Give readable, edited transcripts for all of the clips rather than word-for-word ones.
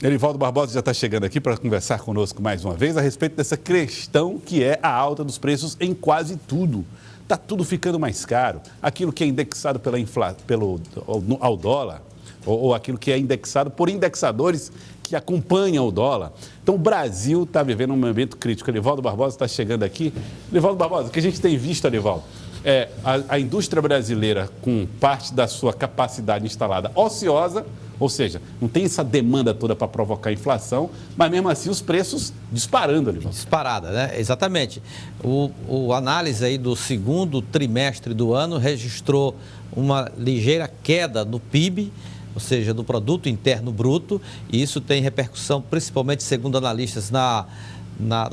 Elivaldo Barbosa já está chegando aqui para conversar conosco mais uma vez a respeito dessa questão que é a alta dos preços em quase tudo. Está tudo ficando mais caro. Aquilo que é indexado ao dólar, ou aquilo que é indexado por indexadores que acompanham o dólar. Então, o Brasil está vivendo um momento crítico. Elivaldo Barbosa está chegando aqui. Elivaldo Barbosa, o que a gente tem visto, Elivaldo, é a indústria brasileira com parte da sua capacidade instalada ociosa, ou seja, não tem essa demanda toda para provocar inflação, mas mesmo assim os preços disparando, Elivaldo. Disparada, né? Exatamente. O análise aí do segundo trimestre do ano registrou uma ligeira queda no PIB, ou seja, do Produto Interno Bruto, e isso tem repercussão, principalmente, segundo analistas, na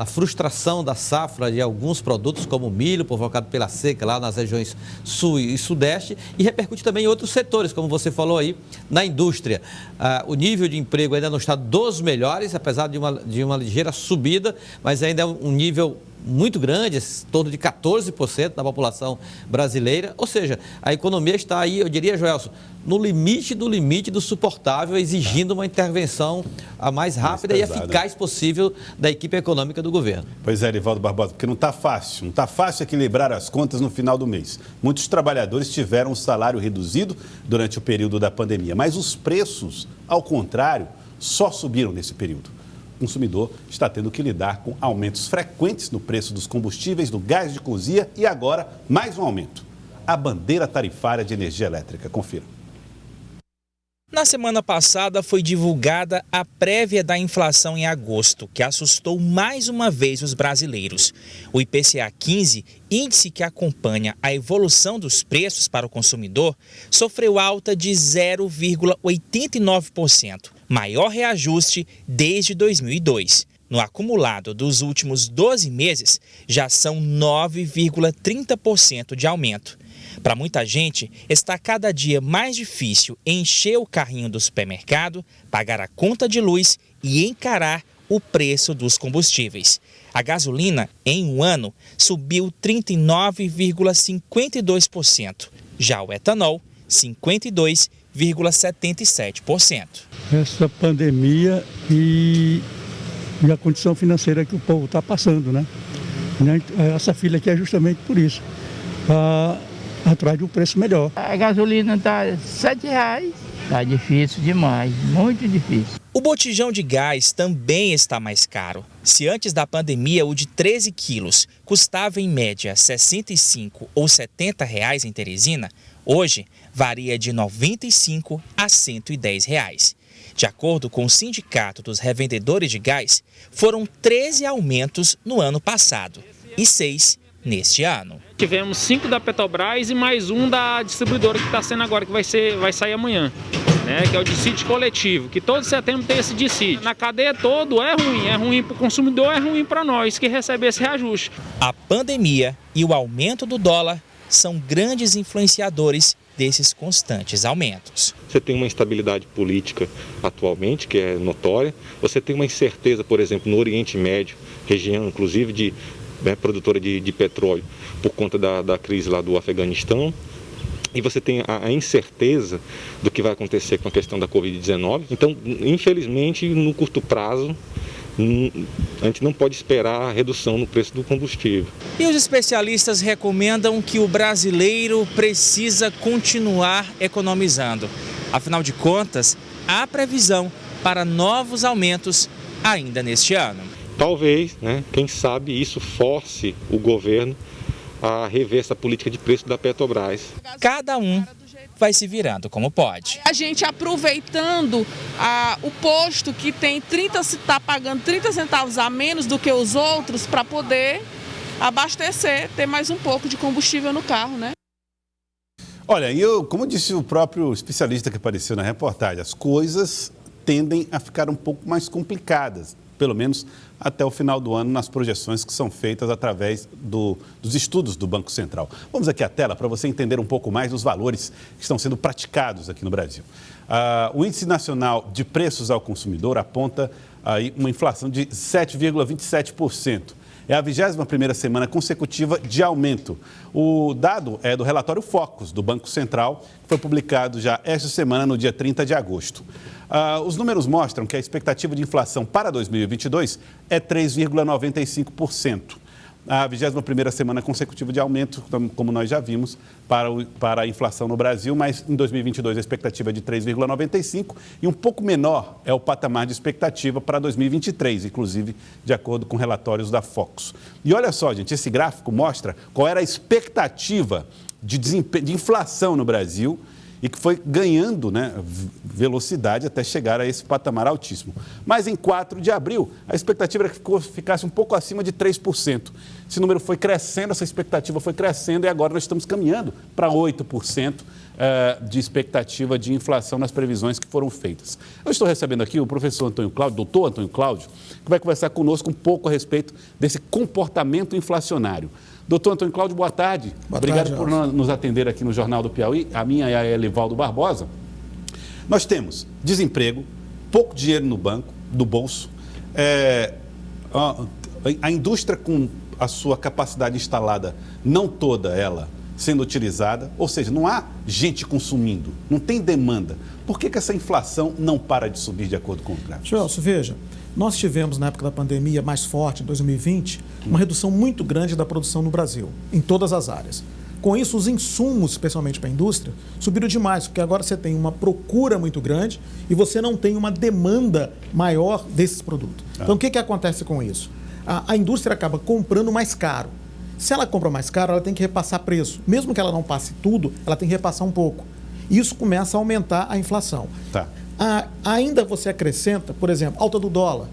frustração da safra de alguns produtos, como o milho, provocado pela seca lá nas regiões sul e sudeste, e repercute também em outros setores, como você falou aí, na indústria. O nível de emprego ainda não está dos melhores, apesar de uma ligeira subida, mas ainda é um nível muito grande, em torno de 14% da população brasileira, ou seja, a economia está aí, eu diria, Joelson, no limite do suportável, exigindo uma intervenção a mais rápida e eficaz possível da equipe econômica do governo. Pois é, Elivaldo Barbosa, porque não está fácil equilibrar as contas no final do mês. Muitos trabalhadores tiveram o salário reduzido durante o período da pandemia, mas os preços, ao contrário, só subiram nesse período. O consumidor está tendo que lidar com aumentos frequentes no preço dos combustíveis, do gás de cozinha e agora mais um aumento. A bandeira tarifária de energia elétrica. Confira. Na semana passada foi divulgada a prévia da inflação em agosto, que assustou mais uma vez os brasileiros. O IPCA 15, índice que acompanha a evolução dos preços para o consumidor, sofreu alta de 0,89%, maior reajuste desde 2002. No acumulado dos últimos 12 meses, já são 9,30% de aumento. Para muita gente, está cada dia mais difícil encher o carrinho do supermercado, pagar a conta de luz e encarar o preço dos combustíveis. A gasolina, em um ano, subiu 39,52%. Já o etanol, 52,77%. Essa pandemia e a condição financeira que o povo está passando, né? Essa fila aqui é justamente por isso. Atrás de um preço melhor. A gasolina está R$7. Está difícil demais, muito difícil. O botijão de gás também está mais caro. Se antes da pandemia o de 13 quilos custava em média R$ 65 ou R$ 70 em Teresina, hoje varia de R$ 95 a R$ 110. De acordo com o Sindicato dos Revendedores de Gás, foram 13 aumentos no ano passado e 6 neste ano. Tivemos 5 da Petrobras e mais um da distribuidora que está sendo agora, que vai sair amanhã, né? Que é o dissídio coletivo, que todo setembro tem esse dissídio. Na cadeia todo é ruim para o consumidor, é ruim para nós que recebe esse reajuste. A pandemia e o aumento do dólar são grandes influenciadores desses constantes aumentos. Você tem uma instabilidade política atualmente, que é notória. Você tem uma incerteza, por exemplo, no Oriente Médio, região inclusive produtora de petróleo, por conta da crise lá do Afeganistão. E você tem a incerteza do que vai acontecer com a questão da Covid-19. Então, infelizmente, no curto prazo, a gente não pode esperar a redução no preço do combustível. E os especialistas recomendam que o brasileiro precisa continuar economizando. Afinal de contas, há previsão para novos aumentos ainda neste ano. Talvez, quem sabe, isso force o governo a rever essa política de preço da Petrobras. Cada um vai se virando como pode. A gente aproveitando o posto que está pagando 30 centavos a menos do que os outros para poder abastecer, ter mais um pouco de combustível no carro, né? Olha, como disse o próprio especialista que apareceu na reportagem, as coisas tendem a ficar um pouco mais complicadas, pelo menos até o final do ano, nas projeções que são feitas através dos estudos do Banco Central. Vamos aqui à tela para você entender um pouco mais dos valores que estão sendo praticados aqui no Brasil. O Índice Nacional de Preços ao Consumidor aponta aí uma inflação de 7,27%. É a 21ª semana consecutiva de aumento. O dado é do relatório Focus, do Banco Central, que foi publicado já esta semana, no dia 30 de agosto. Os números mostram que a expectativa de inflação para 2022 é 3,95%. A 21ª semana consecutiva de aumento, como nós já vimos, para a inflação no Brasil, mas em 2022 a expectativa é de 3,95% e um pouco menor é o patamar de expectativa para 2023, inclusive de acordo com relatórios da Focus. E olha só, gente, esse gráfico mostra qual era a expectativa de inflação no Brasil e que foi ganhando, né, velocidade até chegar a esse patamar altíssimo. Mas em 4 de abril, a expectativa era que ficasse um pouco acima de 3%. Esse número foi crescendo, essa expectativa foi crescendo e agora nós estamos caminhando para 8% de expectativa de inflação nas previsões que foram feitas. Eu estou recebendo aqui o professor Antônio Cláudio, doutor Antônio Cláudio, que vai conversar conosco um pouco a respeito desse comportamento inflacionário. Doutor Antônio Cláudio, boa tarde. Obrigado por nos atender aqui no Jornal do Piauí. A minha é a Elivaldo Barbosa. Nós temos desemprego, pouco dinheiro no banco, do bolso, a indústria com a sua capacidade instalada, não toda ela sendo utilizada, ou seja, não há gente consumindo, não tem demanda. Por que essa inflação não para de subir de acordo com o gráfico? Gelson, veja, nós tivemos na época da pandemia mais forte, em 2020, uma redução muito grande da produção no Brasil, em todas as áreas. Com isso, os insumos, especialmente para a indústria, subiram demais, porque agora você tem uma procura muito grande e você não tem uma demanda maior desses produtos. Então, o que acontece com isso? A indústria acaba comprando mais caro. Se ela compra mais caro, ela tem que repassar preço. Mesmo que ela não passe tudo, ela tem que repassar um pouco. Isso começa a aumentar a inflação. Tá. Ainda você acrescenta, por exemplo, alta do dólar.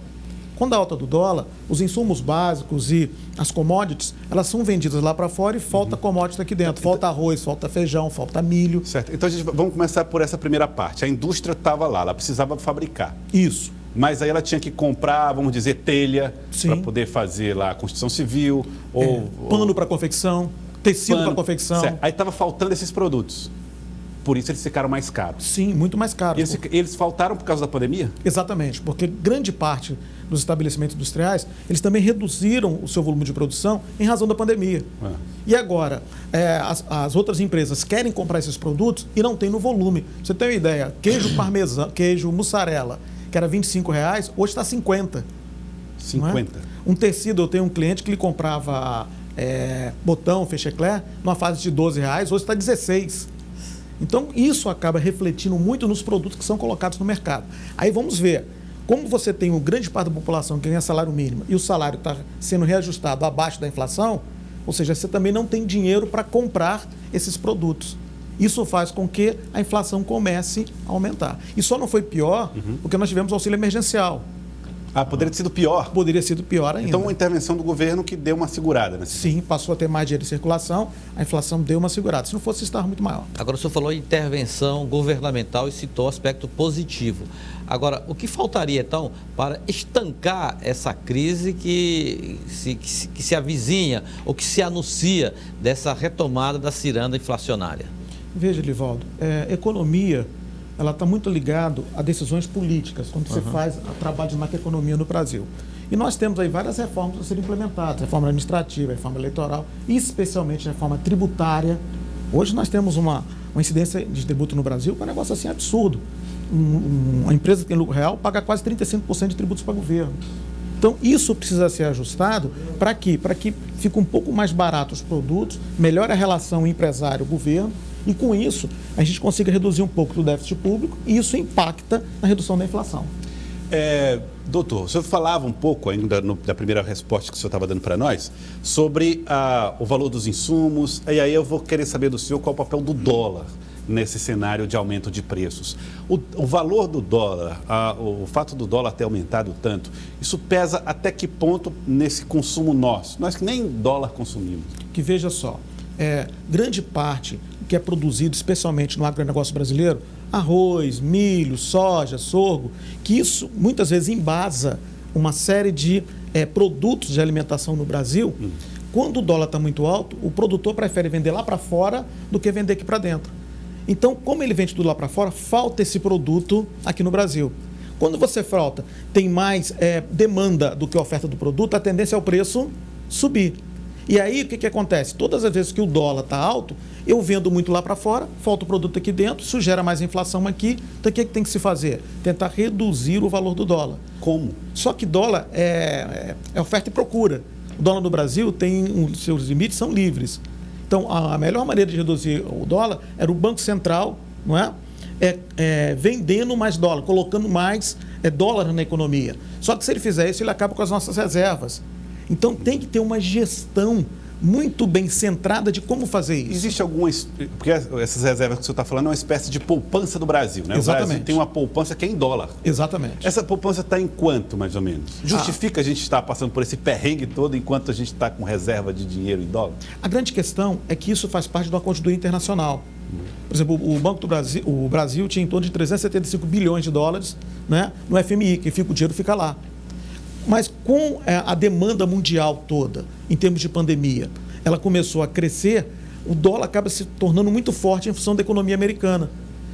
Quando a alta do dólar, os insumos básicos e as commodities, elas são vendidas lá para fora e falta commodities aqui dentro. Falta arroz, falta feijão, falta milho. Certo. Então, vamos começar por essa primeira parte. A indústria estava lá, ela precisava fabricar. Isso. Mas aí ela tinha que comprar, vamos dizer, telha para poder fazer lá a construção civil. Ou pano para confecção, tecido para confecção. Certo. Aí estava faltando esses produtos. Por isso eles ficaram mais caros. Sim, muito mais caros. Eles faltaram por causa da pandemia? Exatamente, porque grande parte dos estabelecimentos industriais, eles também reduziram o seu volume de produção em razão da pandemia. E agora, as outras empresas querem comprar esses produtos e não tem no volume. Você tem uma ideia, queijo parmesão, queijo mussarela, que era R$25, hoje está 50. 50? Um tecido, eu tenho um cliente que ele comprava botão, fechecler, numa fase de R$12, hoje está 16. Então, isso acaba refletindo muito nos produtos que são colocados no mercado. Aí vamos ver, como você tem uma grande parte da população que ganha salário mínimo e o salário está sendo reajustado abaixo da inflação, ou seja, você também não tem dinheiro para comprar esses produtos. Isso faz com que a inflação comece a aumentar. E só não foi pior porque nós tivemos auxílio emergencial. Poderia ter sido pior? Poderia ter sido pior ainda. Então, uma intervenção do governo que deu uma segurada, né? Sim, passou a ter mais dinheiro em circulação, a inflação deu uma segurada. Se não fosse, estava muito maior. Agora, o senhor falou em intervenção governamental e citou o aspecto positivo. Agora, o que faltaria, então, para estancar essa crise que se avizinha ou que se anuncia dessa retomada da ciranda inflacionária? Veja, Elivaldo, economia, ela está muito ligada a decisões políticas, quando você faz o trabalho de macroeconomia no Brasil. E nós temos aí várias reformas a serem implementadas, reforma administrativa, reforma eleitoral e especialmente reforma tributária. Hoje nós temos uma incidência de tributo no Brasil que é um negócio assim absurdo. Uma empresa que tem lucro real paga quase 35% de tributos para o governo. Então, isso precisa ser ajustado para quê? Para que fique um pouco mais barato os produtos, melhore a relação empresário-governo e, com isso, a gente consiga reduzir um pouco do déficit público e isso impacta na redução da inflação. Doutor, o senhor falava um pouco ainda da primeira resposta que o senhor estava dando para nós sobre o valor dos insumos, e aí eu vou querer saber do senhor qual é o papel do dólar nesse cenário de aumento de preços. O valor do dólar, o fato do dólar ter aumentado tanto, isso pesa até que ponto nesse consumo nosso? Nós que nem dólar consumimos. Que veja só, grande parte que é produzido, especialmente no agronegócio brasileiro, arroz, milho, soja, sorgo, que isso muitas vezes embasa uma série de produtos de alimentação no Brasil. Quando o dólar está muito alto, o produtor prefere vender lá para fora do que vender aqui para dentro. Então, como ele vende tudo lá para fora, falta esse produto aqui no Brasil. Quando você falta, tem mais demanda do que oferta do produto, a tendência é o preço subir. E aí, o que acontece? Todas as vezes que o dólar está alto, eu vendo muito lá para fora, falta o produto aqui dentro, isso gera mais inflação aqui. Então, o que tem que se fazer? Tentar reduzir o valor do dólar. Como? Só que dólar é oferta e procura. O dólar no Brasil tem seus limites, são livres. Então, a melhor maneira de reduzir o dólar era o Banco Central, não é? Vendendo mais dólar, colocando mais dólar na economia. Só que se ele fizer isso, ele acaba com as nossas reservas. Então tem que ter uma gestão muito bem centrada de como fazer isso. Existe alguma... Porque essas reservas que você está falando é uma espécie de poupança do Brasil, né? Exatamente. O Brasil tem uma poupança que é em dólar. Exatamente. Essa poupança está em quanto, mais ou menos? Justifica a gente estar passando por esse perrengue todo enquanto a gente está com reserva de dinheiro em dólar? A grande questão é que isso faz parte de uma conjuntura internacional. Por exemplo, o Banco do Brasil, o Brasil tinha em torno de 375 bilhões de dólares, né, no FMI, que o dinheiro fica lá. Mas com a demanda mundial toda, em termos de pandemia, ela começou a crescer, o dólar acaba se tornando muito forte em função da economia americana.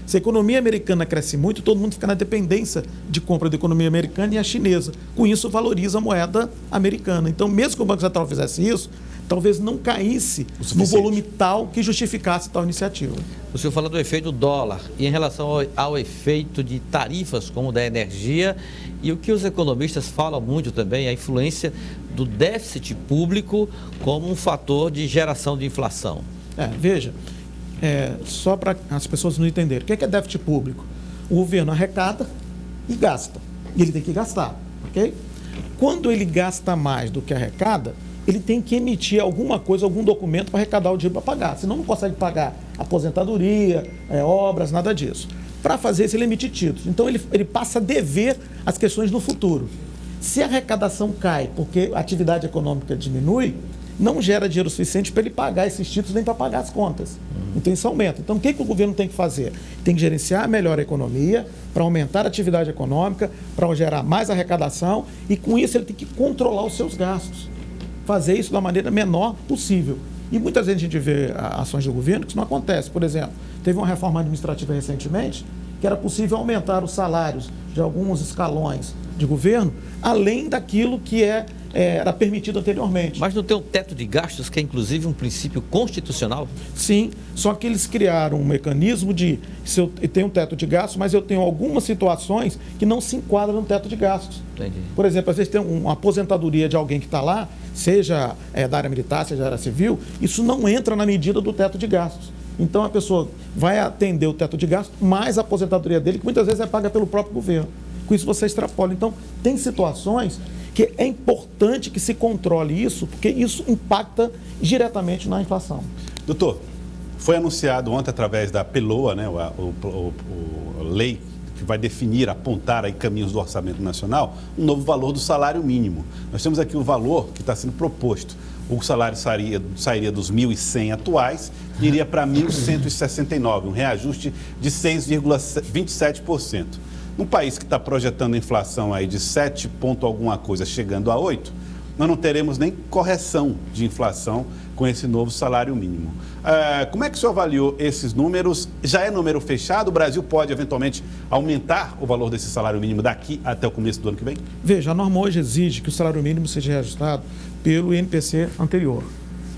Se a economia americana cresce muito, todo mundo fica na dependência de compra da economia americana e a chinesa. Com isso, valoriza a moeda americana. Então, mesmo que o Banco Central fizesse isso, talvez não caísse no volume tal que justificasse tal iniciativa. O senhor fala do efeito dólar e em relação ao efeito de tarifas como da energia e o que os economistas falam muito também, a influência do déficit público como um fator de geração de inflação. Veja, só para as pessoas não entenderem, o que é déficit público? O governo arrecada e gasta, e ele tem que gastar, ok? Quando ele gasta mais do que arrecada, ele tem que emitir alguma coisa, algum documento para arrecadar o dinheiro para pagar. Senão não consegue pagar aposentadoria, obras, nada disso. Para fazer isso, ele emite títulos. Então, ele passa a dever as questões no futuro. Se a arrecadação cai porque a atividade econômica diminui, não gera dinheiro suficiente para ele pagar esses títulos nem para pagar as contas. Então, isso aumenta. Então, o que o governo tem que fazer? Tem que gerenciar melhor a economia, para aumentar a atividade econômica, para gerar mais arrecadação e, com isso, ele tem que controlar os seus gastos. Fazer isso da maneira menor possível. E muitas vezes a gente vê ações do governo que isso não acontece. Por exemplo, teve uma reforma administrativa recentemente que era possível aumentar os salários de alguns escalões de governo, além daquilo que era permitido anteriormente. Mas não tem um teto de gastos, que é inclusive um princípio constitucional? Sim, só que eles criaram um mecanismo de, se eu tenho um teto de gastos, mas eu tenho algumas situações que não se enquadram no teto de gastos. Entendi. Por exemplo, às vezes tem uma aposentadoria de alguém que está lá, seja da área militar, seja da área civil, isso não entra na medida do teto de gastos. Então a pessoa vai atender o teto de gastos, mais a aposentadoria dele, que muitas vezes é paga pelo próprio governo. Com isso você extrapola. Então, tem situações que é importante que se controle isso, porque isso impacta diretamente na inflação. Doutor, foi anunciado ontem através da PELOA, né, a lei que vai definir, apontar aí caminhos do Orçamento Nacional, um novo valor do salário mínimo. Nós temos aqui o valor que está sendo proposto. O salário sairia dos 1.100 atuais e iria para 1.169, um reajuste de 6,27%. Num país que está projetando inflação aí de 7 ponto alguma coisa, chegando a 8, nós não teremos nem correção de inflação com esse novo salário mínimo. Como é que o senhor avaliou esses números? Já é número fechado? O Brasil pode, eventualmente, aumentar o valor desse salário mínimo daqui até o começo do ano que vem? Veja, a norma hoje exige que o salário mínimo seja reajustado pelo INPC anterior.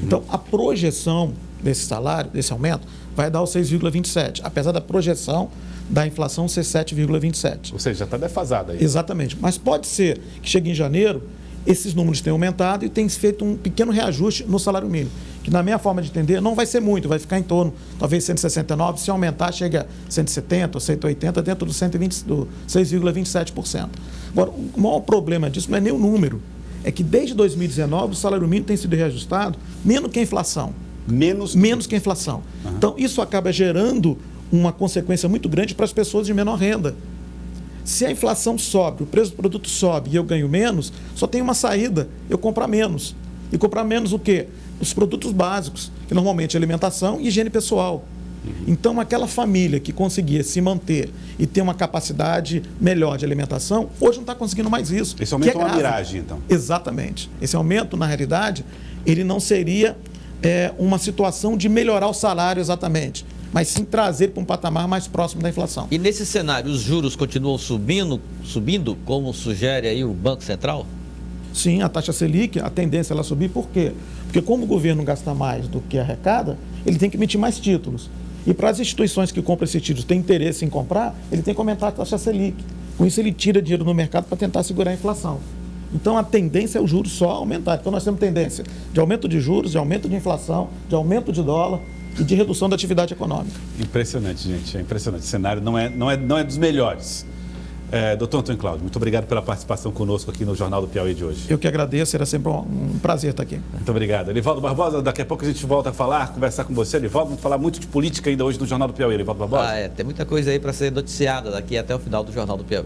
Então, a projeção desse salário, desse aumento, vai dar o 6,27, apesar da projeção da inflação ser 7,27. Ou seja, já está defasada aí. Exatamente. Mas pode ser que chegue em janeiro, esses números tenham aumentado e tenham feito um pequeno reajuste no salário mínimo, que na minha forma de entender não vai ser muito, vai ficar em torno, talvez 169, se aumentar chega a 170 ou 180, dentro do 6,27%. Agora, o maior problema disso não é nem o número, é que desde 2019 o salário mínimo tem sido reajustado menos que a inflação. Menos que a inflação. Uhum. Então, isso acaba gerando uma consequência muito grande para as pessoas de menor renda. Se a inflação sobe, o preço do produto sobe e eu ganho menos, só tem uma saída, eu comprar menos. E comprar menos o quê? Os produtos básicos, que normalmente é alimentação e higiene pessoal. Então, aquela família que conseguia se manter e ter uma capacidade melhor de alimentação, hoje não está conseguindo mais isso. Esse aumento é uma miragem, então. Exatamente. Esse aumento, na realidade, ele não seria uma situação de melhorar o salário exatamente, mas sim trazer para um patamar mais próximo da inflação. E nesse cenário, os juros continuam subindo, como sugere aí o Banco Central? Sim, a taxa Selic, a tendência é ela subir, por quê? Porque como o governo gasta mais do que arrecada, ele tem que emitir mais títulos. E para as instituições que compram esses títulos, têm interesse em comprar, ele tem que aumentar a taxa Selic. Com isso ele tira dinheiro no mercado para tentar segurar a inflação. Então a tendência é o juros só aumentar. Então nós temos tendência de aumento de juros, de aumento de inflação, de aumento de dólar e de redução da atividade econômica. Impressionante, gente, é impressionante. O cenário não é dos melhores. Doutor Antônio Cláudio, muito obrigado pela participação conosco aqui no Jornal do Piauí de hoje. Eu que agradeço, era sempre um prazer estar aqui. Muito obrigado. Elivaldo Barbosa, daqui a pouco a gente volta a conversar com você, Elivaldo. Vamos falar muito de política ainda hoje no Jornal do Piauí, Elivaldo Barbosa. Tem muita coisa aí para ser noticiada daqui até o final do Jornal do Piauí.